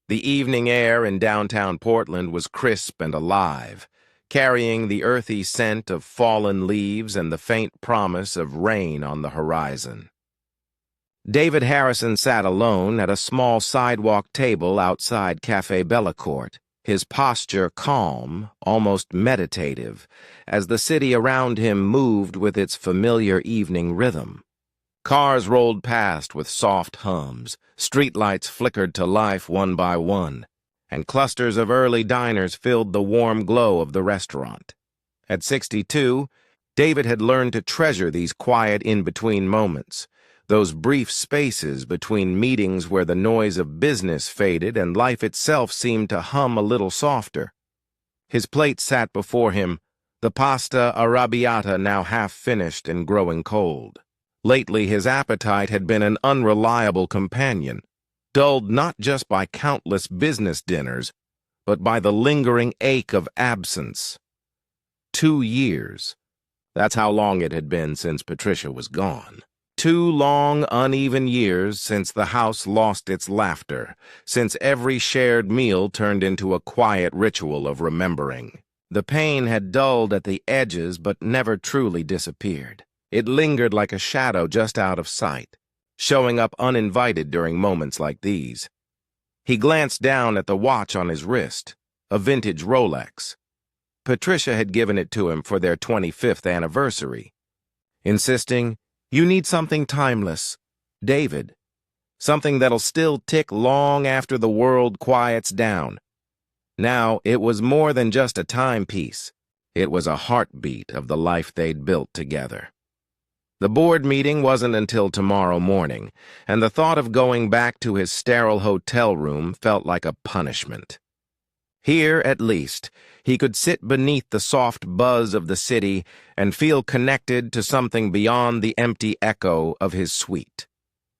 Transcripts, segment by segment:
The evening air in downtown Portland was crisp and alive, carrying the earthy scent of fallen leaves and the faint promise of rain on the horizon. David Harrison sat alone at a small sidewalk table outside Café Bellacourt, his posture calm, almost meditative, as the city around him moved with its familiar evening rhythm. Cars rolled past with soft hums, streetlights flickered to life one by one, and clusters of early diners filled the warm glow of the restaurant. At 62, David had learned to treasure these quiet in-between moments, those brief spaces between meetings where the noise of business faded and life itself seemed to hum a little softer. His plate sat before him, the pasta arrabbiata now half finished and growing cold. Lately his appetite had been an unreliable companion, dulled not just by countless business dinners, but by the lingering ache of absence. 2 years. That's how long it had been since Patricia was gone. 2 long, uneven years since the house lost its laughter, since every shared meal turned into a quiet ritual of remembering. The pain had dulled at the edges but never truly disappeared. It lingered like a shadow just out of sight, showing up uninvited during moments like these. He glanced down at the watch on his wrist, a vintage Rolex. Patricia had given it to him for their 25th anniversary, insisting, "You need something timeless, David. Something that'll still tick long after the world quiets down." Now, it was more than just a timepiece. It was a heartbeat of the life they'd built together. The board meeting wasn't until tomorrow morning, and the thought of going back to his sterile hotel room felt like a punishment. Here, at least, he could sit beneath the soft buzz of the city and feel connected to something beyond the empty echo of his suite.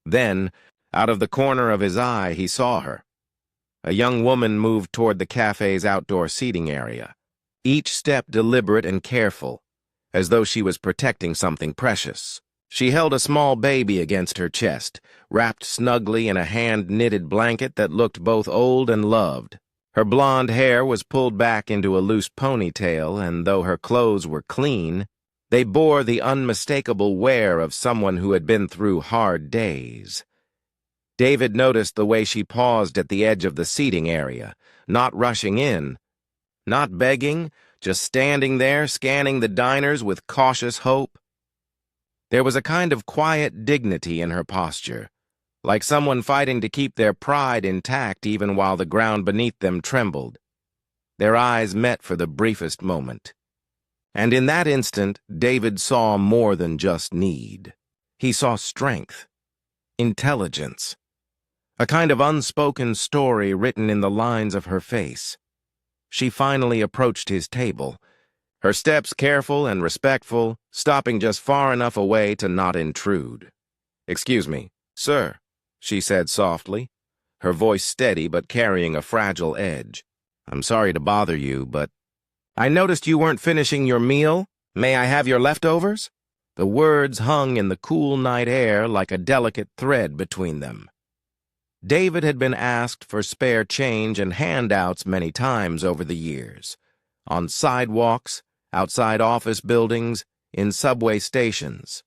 Then, out of the corner of his eye, he saw her. A young woman moved toward the cafe's outdoor seating area, each step deliberate and careful, as though she was protecting something precious. She held a small baby against her chest, wrapped snugly in a hand-knitted blanket that looked both old and loved. Her blonde hair was pulled back into a loose ponytail, and though her clothes were clean, they bore the unmistakable wear of someone who had been through hard days. David noticed the way she paused at the edge of the seating area, not rushing in, not begging, just standing there, scanning the diners with cautious hope. There was a kind of quiet dignity in her posture, like someone fighting to keep their pride intact even while the ground beneath them trembled. Their eyes met for the briefest moment. And in that instant, David saw more than just need. He saw strength, intelligence, a kind of unspoken story written in the lines of her face. She finally approached his table, her steps careful and respectful, stopping just far enough away to not intrude. "Excuse me, sir," she said softly, her voice steady but carrying a fragile edge. "I'm sorry to bother you, but I noticed you weren't finishing your meal. May I have your leftovers?" The words hung in the cool night air like a delicate thread between them. David had been asked for spare change and handouts many times over the years, on sidewalks, outside office buildings, in subway stations.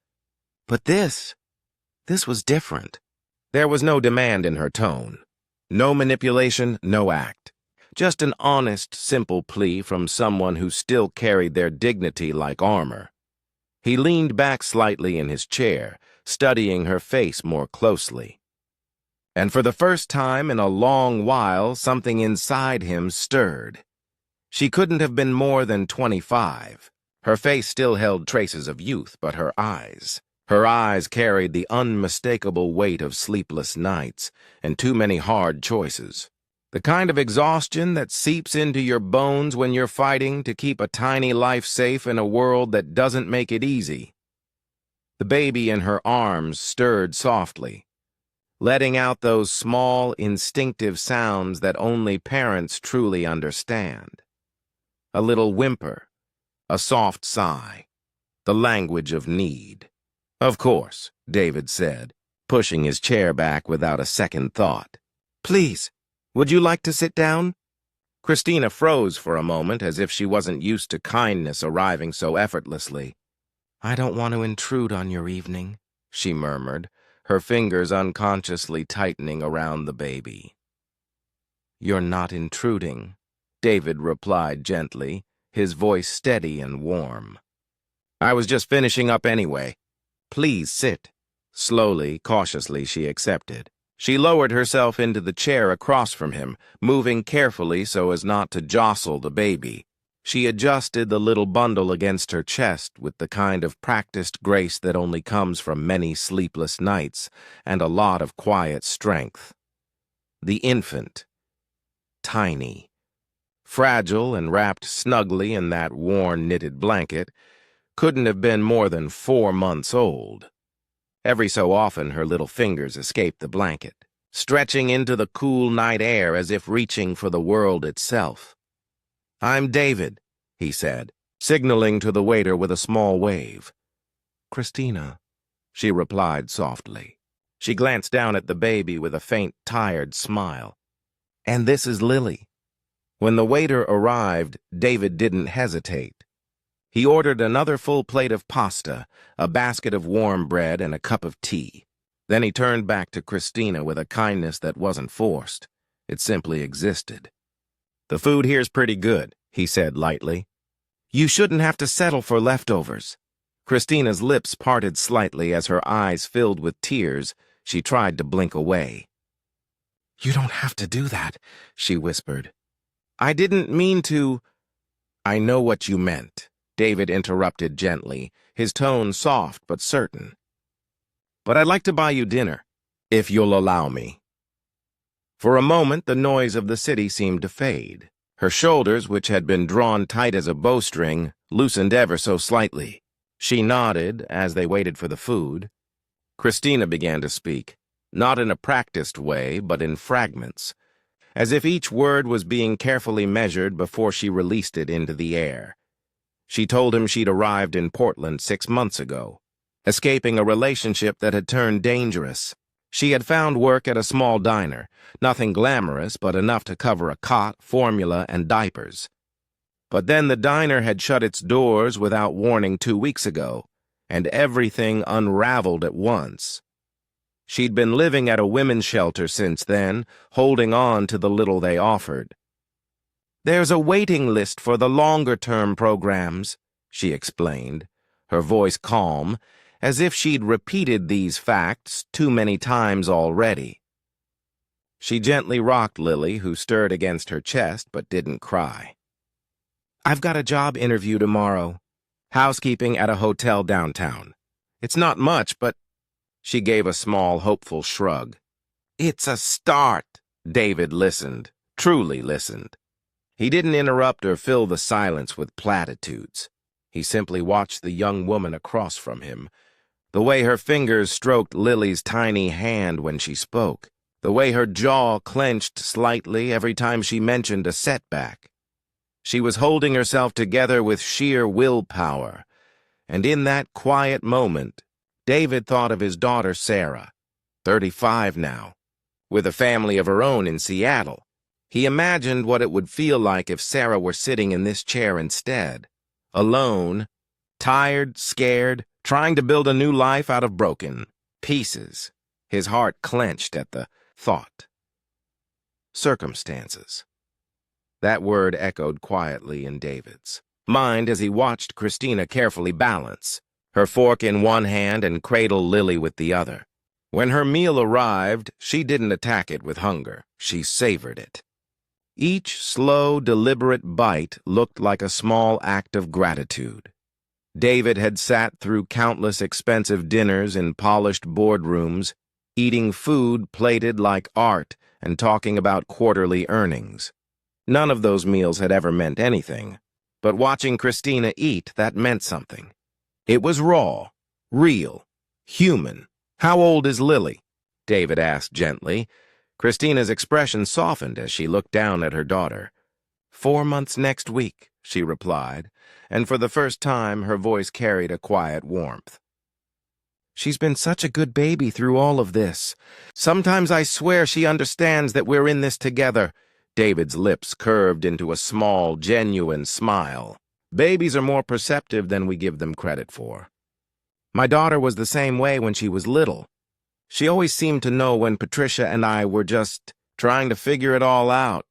But this was different. There was no demand in her tone, no manipulation, no act, just an honest, simple plea from someone who still carried their dignity like armor. He leaned back slightly in his chair, studying her face more closely. And for the first time in a long while, something inside him stirred. She couldn't have been more than 25. Her face still held traces of youth, but her eyes carried the unmistakable weight of sleepless nights and too many hard choices. The kind of exhaustion that seeps into your bones when you're fighting to keep a tiny life safe in a world that doesn't make it easy. The baby in her arms stirred softly, letting out those small, instinctive sounds that only parents truly understand. A little whimper, a soft sigh, the language of need. "Of course," David said, pushing his chair back without a second thought. "Please." Would you like to sit down? Christina froze for a moment, as if she wasn't used to kindness arriving so effortlessly. I don't want to intrude on your evening, she murmured, her fingers unconsciously tightening around the baby. You're not intruding, David replied gently, his voice steady and warm. I was just finishing up anyway. Please sit. Slowly, cautiously, she accepted. She lowered herself into the chair across from him, moving carefully so as not to jostle the baby. She adjusted the little bundle against her chest with the kind of practiced grace that only comes from many sleepless nights and a lot of quiet strength. The infant, tiny, fragile and wrapped snugly in that worn knitted blanket, couldn't have been more than 4 months old. Every so often her little fingers escaped the blanket, stretching into the cool night air as if reaching for the world itself. I'm David, he said, signaling to the waiter with a small wave. Christina, she replied softly. She glanced down at the baby with a faint, tired smile. And this is Lily. When the waiter arrived, David didn't hesitate. He ordered another full plate of pasta, a basket of warm bread, and a cup of tea. Then he turned back to Christina with a kindness that wasn't forced. It simply existed. The food here's pretty good, he said lightly. You shouldn't have to settle for leftovers. Christina's lips parted slightly as her eyes filled with tears. She tried to blink away. You don't have to do that, she whispered. I didn't mean to. I know what you meant, David interrupted gently, his tone soft but certain. But I'd like to buy you dinner, if you'll allow me. For a moment, the noise of the city seemed to fade. Her shoulders, which had been drawn tight as a bowstring, loosened ever so slightly. She nodded as they waited for the food. Christina began to speak, not in a practiced way, but in fragments, as if each word was being carefully measured before she released it into the air. She told him she'd arrived in Portland 6 months ago, escaping a relationship that had turned dangerous. She had found work at a small diner, nothing glamorous but enough to cover a cot, formula, and diapers. But then the diner had shut its doors without warning 2 weeks ago, and everything unraveled at once. She'd been living at a women's shelter since then, holding on to the little they offered. There's a waiting list for the longer-term programs, she explained, her voice calm, as if she'd repeated these facts too many times already. She gently rocked Lily, who stirred against her chest but didn't cry. I've got a job interview tomorrow. Housekeeping at a hotel downtown. It's not much, but... She gave a small, hopeful shrug. It's a start. David listened, truly listened. He didn't interrupt or fill the silence with platitudes. He simply watched the young woman across from him, the way her fingers stroked Lily's tiny hand when she spoke, the way her jaw clenched slightly every time she mentioned a setback. She was holding herself together with sheer willpower, and in that quiet moment, David thought of his daughter Sarah, 35 now, with a family of her own in Seattle. He imagined what it would feel like if Sarah were sitting in this chair instead, alone, tired, scared, trying to build a new life out of broken pieces. His heart clenched at the thought. Circumstances. That word echoed quietly in David's mind as he watched Christina carefully balance, her fork in one hand and cradle Lily with the other. When her meal arrived, she didn't attack it with hunger. She savored it. Each slow, deliberate bite looked like a small act of gratitude. David had sat through countless expensive dinners in polished boardrooms, eating food plated like art and talking about quarterly earnings. None of those meals had ever meant anything, but watching Christina eat, that meant something. It was raw, real, human. How old is Lily? David asked gently. Christina's expression softened as she looked down at her daughter. 4 months next week, she replied, and for the first time her voice carried a quiet warmth. She's been such a good baby through all of this. Sometimes I swear she understands that we're in this together." David's lips curved into a small, genuine smile. Babies are more perceptive than we give them credit for. My daughter was the same way when she was little. She always seemed to know when Patricia and I were just trying to figure it all out.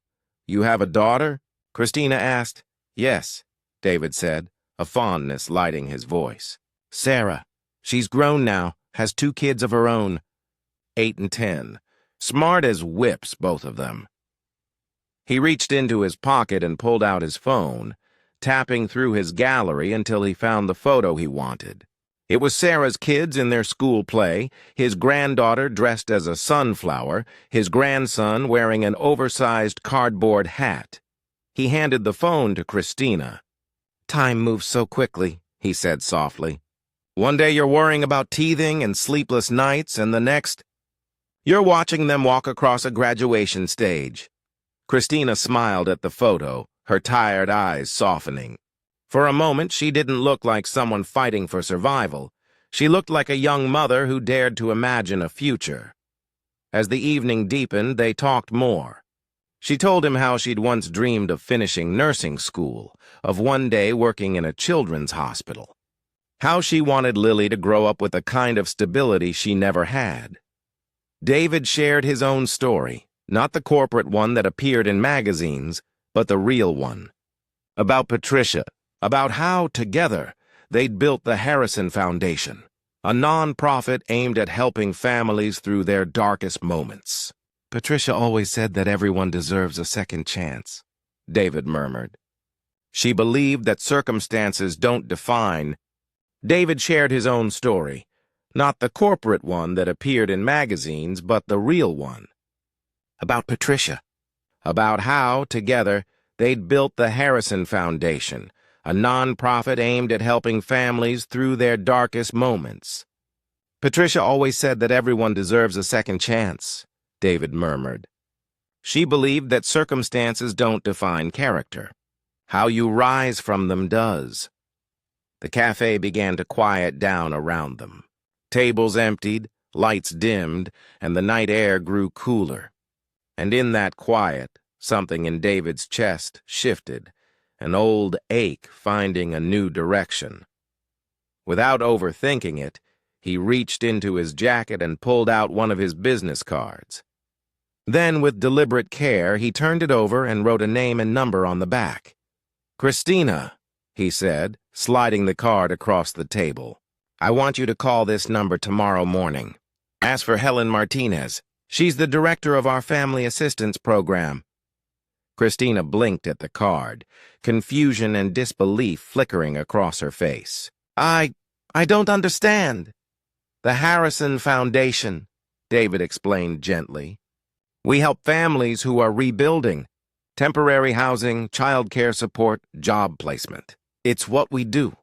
"You have a daughter?" Christina asked. "Yes," David said, a fondness lighting his voice. "Sarah. She's grown now, has 2 kids of her own, 8 and 10. Smart as whips, both of them." He reached into his pocket and pulled out his phone, tapping through his gallery until he found the photo he wanted. It was Sarah's kids in their school play, his granddaughter dressed as a sunflower, his grandson wearing an oversized cardboard hat. He handed the phone to Christina. "Time moves so quickly," he said softly. "One day you're worrying about teething and sleepless nights, and the next, you're watching them walk across a graduation stage." Christina smiled at the photo, her tired eyes softening. For a moment, she didn't look like someone fighting for survival. She looked like a young mother who dared to imagine a future. As the evening deepened, they talked more. She told him how she'd once dreamed of finishing nursing school, of one day working in a children's hospital. How she wanted Lily to grow up with a kind of stability she never had. David shared his own story, not the corporate one that appeared in magazines, but the real one. About Patricia. About how, together, they'd built the Harrison Foundation, a non-profit aimed at helping families through their darkest moments. "Patricia always said that everyone deserves a second chance," David murmured. "She believed that circumstances don't define." David shared his own story, not the corporate one that appeared in magazines, but the real one. About Patricia. About how, together, they'd built the Harrison Foundation, a non-profit aimed at helping families through their darkest moments. "Patricia always said that everyone deserves a second chance," David murmured. "She believed that circumstances don't define character. How you rise from them does." The cafe began to quiet down around them. Tables emptied, lights dimmed, and the night air grew cooler. And in that quiet, something in David's chest shifted, an old ache finding a new direction. Without overthinking it, he reached into his jacket and pulled out one of his business cards. Then, with deliberate care, he turned it over and wrote a name and number on the back. "Christina," he said, sliding the card across the table. "I want you to call this number tomorrow morning. Ask for Helen Martinez. She's the director of our family assistance program." Christina blinked at the card, confusion and disbelief flickering across her face. I don't understand." "The Harrison Foundation," David explained gently. "We help families who are rebuilding. Temporary housing, child care support, job placement. It's what we do."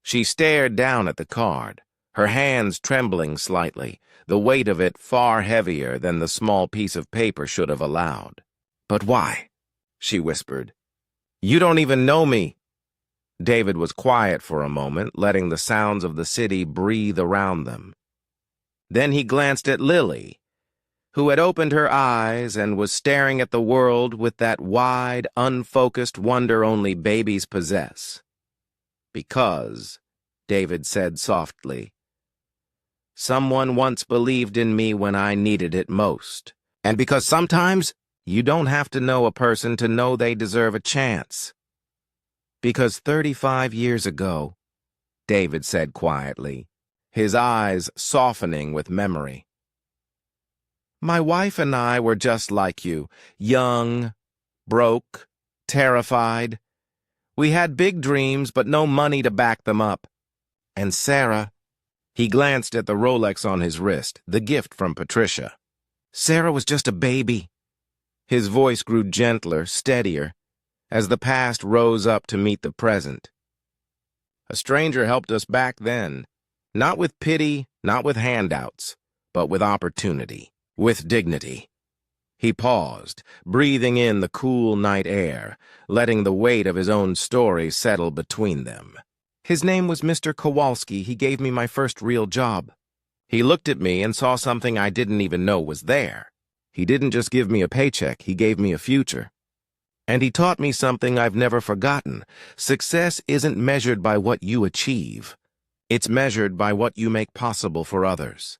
She stared down at the card, her hands trembling slightly, the weight of it far heavier than the small piece of paper should have allowed. "But why?" she whispered. "You don't even know me." David was quiet for a moment, letting the sounds of the city breathe around them. Then he glanced at Lily, who had opened her eyes and was staring at the world with that wide, unfocused wonder only babies possess. "Because," David said softly, "someone once believed in me when I needed it most. And because sometimes you don't have to know a person to know they deserve a chance." "Because 35 years ago," David said quietly, his eyes softening with memory, "my wife and I were just like you, young, broke, terrified. We had big dreams, but no money to back them up. And Sarah," he glanced at the Rolex on his wrist, the gift from Patricia. "Sarah was just a baby." His voice grew gentler, steadier, as the past rose up to meet the present. "A stranger helped us back then, not with pity, not with handouts, but with opportunity, with dignity." He paused, breathing in the cool night air, letting the weight of his own story settle between them. "His name was Mr. Kowalski. He gave me my first real job." He looked at me and saw something I didn't even know was there. He didn't just give me a paycheck, he gave me a future. And he taught me something I've never forgotten. Success isn't measured by what you achieve. It's measured by what you make possible for others.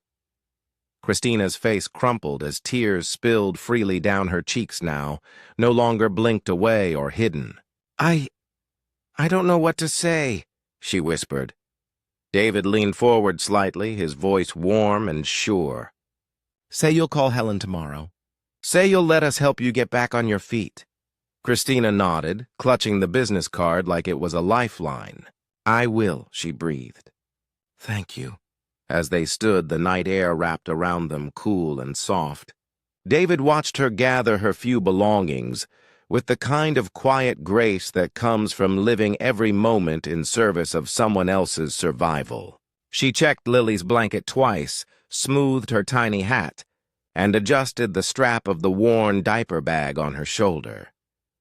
Christina's face crumpled as tears spilled freely down her cheeks now, no longer blinked away or hidden. I don't know what to say, she whispered. David leaned forward slightly, his voice warm and sure. Say you'll call Helen tomorrow. Say you'll let us help you get back on your feet. Christina nodded, clutching the business card like it was a lifeline. I will, she breathed. Thank you. As they stood, the night air wrapped around them, cool and soft. David watched her gather her few belongings, with the kind of quiet grace that comes from living every moment in service of someone else's survival. She checked Lily's blanket twice, smoothed her tiny hat, and adjusted the strap of the worn diaper bag on her shoulder.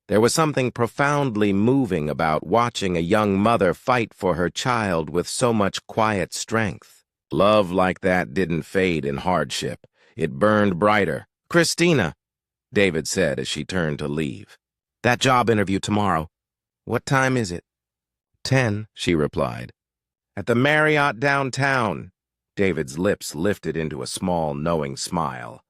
There was something profoundly moving about watching a young mother fight for her child with so much quiet strength. Love like that didn't fade in hardship. It burned brighter. Christina, David said as she turned to leave. That job interview tomorrow. What time is it? 10, she replied. At the Marriott downtown. David's lips lifted into a small, knowing smile.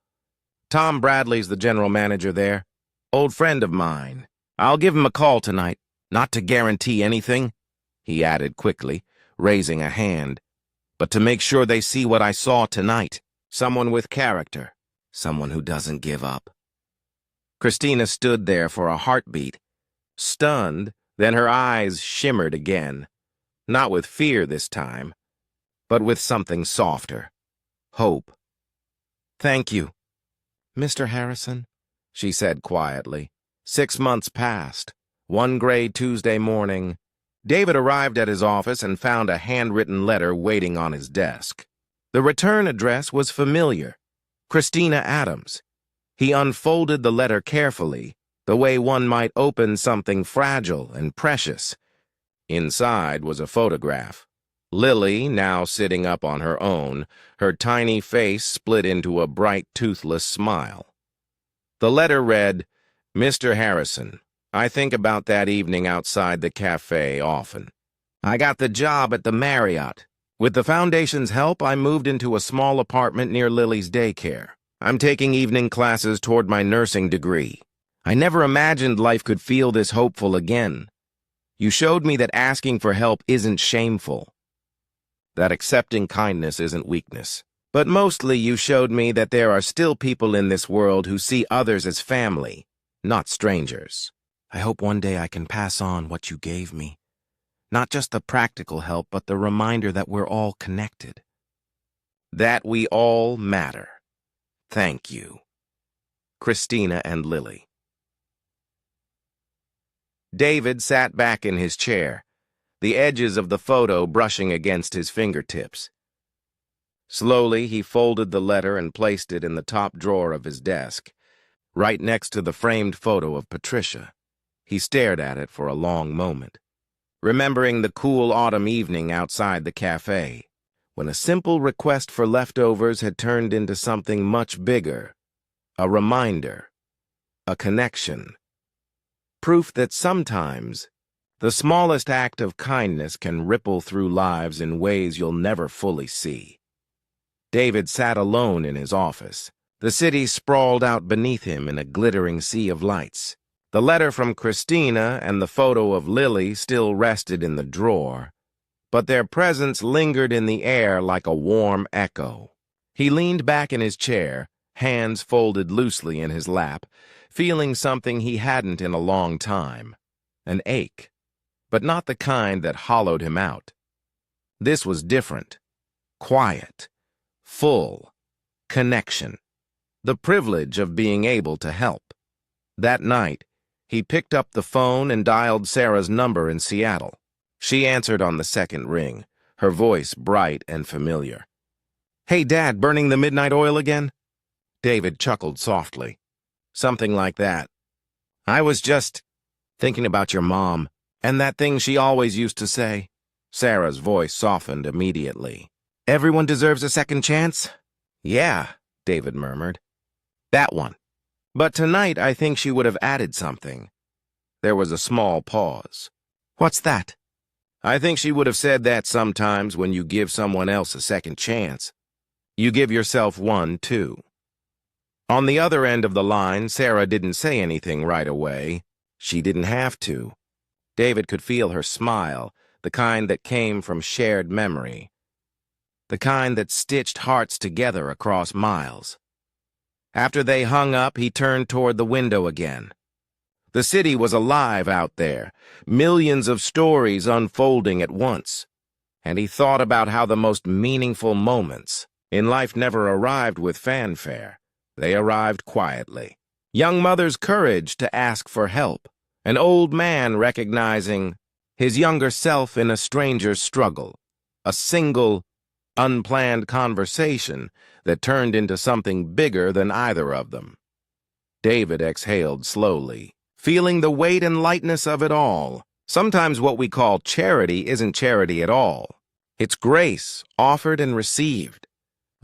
Tom Bradley's the general manager there. Old friend of mine. I'll give him a call tonight. Not to guarantee anything, he added quickly, raising a hand, but to make sure they see what I saw tonight. Someone with character. Someone who doesn't give up. Christina stood there for a heartbeat, stunned, then her eyes shimmered again. Not with fear this time, but with something softer. Hope. Thank you. Mr. Harrison, she said quietly. 6 months passed. One gray Tuesday morning, David arrived at his office and found a handwritten letter waiting on his desk. The return address was familiar. Christina Adams. He unfolded the letter carefully, the way one might open something fragile and precious. Inside was a photograph. Lily, now sitting up on her own, her tiny face split into a bright, toothless smile. The letter read, Mr. Harrison, I think about that evening outside the cafe often. I got the job at the Marriott. With the foundation's help, I moved into a small apartment near Lily's daycare. I'm taking evening classes toward my nursing degree. I never imagined life could feel this hopeful again. You showed me that asking for help isn't shameful, that accepting kindness isn't weakness. But mostly you showed me that there are still people in this world who see others as family, not strangers. I hope one day I can pass on what you gave me. Not just the practical help, but the reminder that we're all connected. That we all matter. Thank you. Christina and Lily. David sat back in his chair, the edges of the photo brushing against his fingertips. Slowly, he folded the letter and placed it in the top drawer of his desk, right next to the framed photo of Patricia. He stared at it for a long moment, remembering the cool autumn evening outside the cafe, when a simple request for leftovers had turned into something much bigger, a reminder, a connection. Proof that sometimes the smallest act of kindness can ripple through lives in ways you'll never fully see. David sat alone in his office. The city sprawled out beneath him in a glittering sea of lights. The letter from Christina and the photo of Lily still rested in the drawer, but their presence lingered in the air like a warm echo. He leaned back in his chair, hands folded loosely in his lap, feeling something he hadn't in a long time, an ache, but not the kind that hollowed him out. This was different, quiet, full, connection, the privilege of being able to help. That night, he picked up the phone and dialed Sarah's number in Seattle. She answered on the second ring, her voice bright and familiar. Hey, Dad, burning the midnight oil again? David chuckled softly. Something like that. I was just thinking about your mom, and that thing she always used to say. Sarah's voice softened immediately. Everyone deserves a second chance? Yeah, David murmured. That one. But tonight I think she would have added something. There was a small pause. What's that? I think she would have said that sometimes when you give someone else a second chance. You give yourself one, too. On the other end of the line, Sarah didn't say anything right away. She didn't have to. David could feel her smile, the kind that came from shared memory. The kind that stitched hearts together across miles. After they hung up, he turned toward the window again. The city was alive out there, millions of stories unfolding at once. And he thought about how the most meaningful moments in life never arrived with fanfare. They arrived quietly. Young mother's courage to ask for help. An old man recognizing his younger self in a stranger's struggle. A single, unplanned conversation that turned into something bigger than either of them. David exhaled slowly, feeling the weight and lightness of it all. Sometimes what we call charity isn't charity at all. It's grace, offered and received.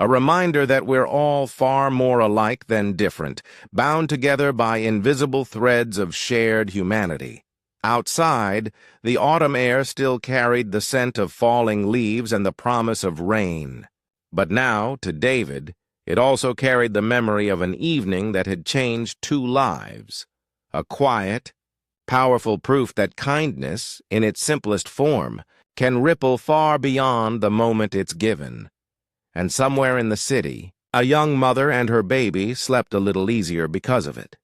A reminder that we're all far more alike than different, bound together by invisible threads of shared humanity. Outside, the autumn air still carried the scent of falling leaves and the promise of rain. But now, to David, it also carried the memory of an evening that had changed two lives. A quiet, powerful proof that kindness, in its simplest form, can ripple far beyond the moment it's given. And somewhere in the city, a young mother and her baby slept a little easier because of it.